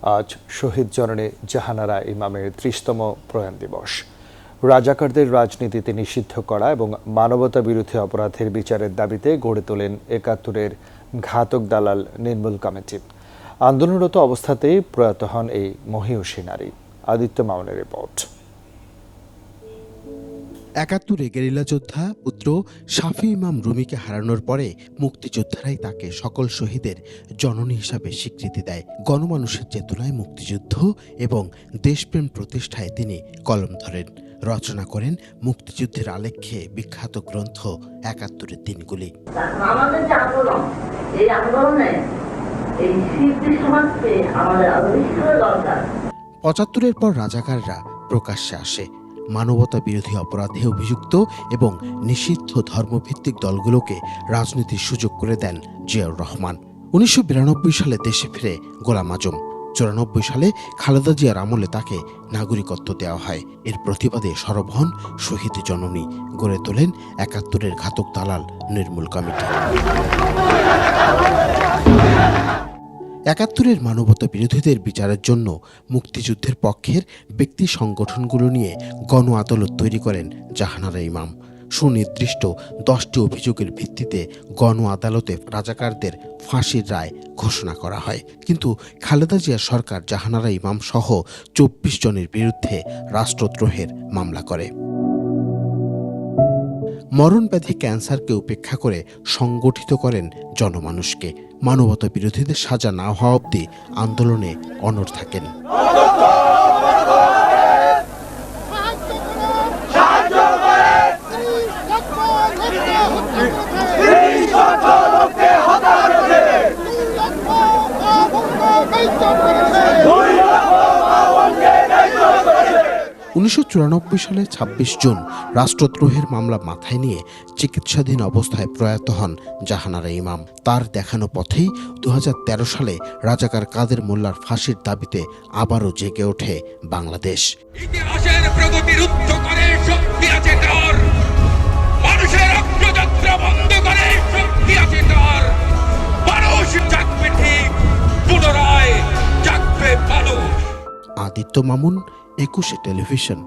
আজ শহীদ জননী জাহানারা ইমামের ৩০তম প্রয়াণ দিবস। রাজাকারদের রাজনীতিতে নিষিদ্ধ করা এবং মানবতা বিরোধী অপরাধের বিচারের দাবিতে গড়ে তোলেন ৭১-এর ঘাতক দালাল নির্মূল কমিটি। আন্দোলনরত অবস্থাতেই প্রয়াত হন এই মহীয়সী নারী। আদিত্য মামুনের রিপোর্ট। ৭১-এ গেরিলা যোদ্ধা পুত্র শাফি ইমাম রুমিকে হারানোর পরে মুক্তিযোদ্ধারাই তাকে সকল শহীদের জননী হিসাবে স্বীকৃতি দেয়। গণমানুষের চেতনায় মুক্তিযুদ্ধ এবং দেশপ্রেম প্রতিষ্ঠায় তিনি কলম ধরেন, রচনা করেন মুক্তিযুদ্ধের আলেখ্যে বিখ্যাত গ্রন্থ ৭১-এর দিনগুলি। আমাদের যে আন্দোলন, এই আন্দোলনে এই শিল্পী সমাজকে আমাদের আরো বেশি করে দরকার। ৭৫-এর পর রাজাকাররা প্রকাশ্যে আসে। মানবতা বিরোধী অপরাধে অভিযুক্ত এবং নিষিদ্ধ ধর্মভিত্তিক দলগুলোকে রাজনীতির সুযোগ করে দেন জিয়াউর রহমান। ১৯৯২ সালে দেশে ফিরে গোলাম আজম। ৯৪ সালে খালেদা জিয়ার আমলে তাকে নাগরিকত্ব দেওয়া হয়। এর প্রতিবাদে সরব হন শহীদ জননী, গড়ে তোলেন ৭১-এর ঘাতক দালাল নির্মূল কমিটি। ৭১-এর মানবতা বিরোধীদের বিচারের জন্য মুক্তিযুদ্ধের পক্ষের ব্যক্তি সংগঠনগুলো নিয়ে গণ আদালত তৈরি করেন জাহানারা ইমাম। সুনির্দিষ্ট 10টি অভিযোগের ভিত্তিতে গণ আদালতে রাজাকারদের ফাঁসির রায় ঘোষণা করা হয়। কিন্তু খালেদা জিয়ার সরকার জাহানারা ইমাম সহ 24 জনের বিরুদ্ধে রাষ্ট্রদ্রোহের মামলা করে। মরণব্যাধি ক্যান্সারকে উপেক্ষা করে সংগঠিত করেন জনমানুষকে। মানবতা বিরোধীদের সাজা না হওয়া অবধি আন্দোলনে অনড় থাকেন। ১৯৯৪ সালে ২৬ জুন রাষ্ট্রদ্রোহের মামলা মাথায় নিয়ে চিকিৎসাধীন অবস্থায় প্রয়াত হন জাহানারা ইমাম। তার দেখানো পথেই ২০১৩ সালে রাজাকার কাদের মোল্লার ফাঁসির দাবিতে আবারও জেগে ওঠে বাংলাদেশ। ইতিহাসের প্রগতির উচ্চকরে শক্তি আছে তার, মানুষের অগ্রযাত্রা বন্ধ করে শক্তি আছে তার। মানুষ জাগবে ঠিক, পুনরায় জাগবে মানুষ। আদিত্য মামুন, ২১ টেলিভিশন।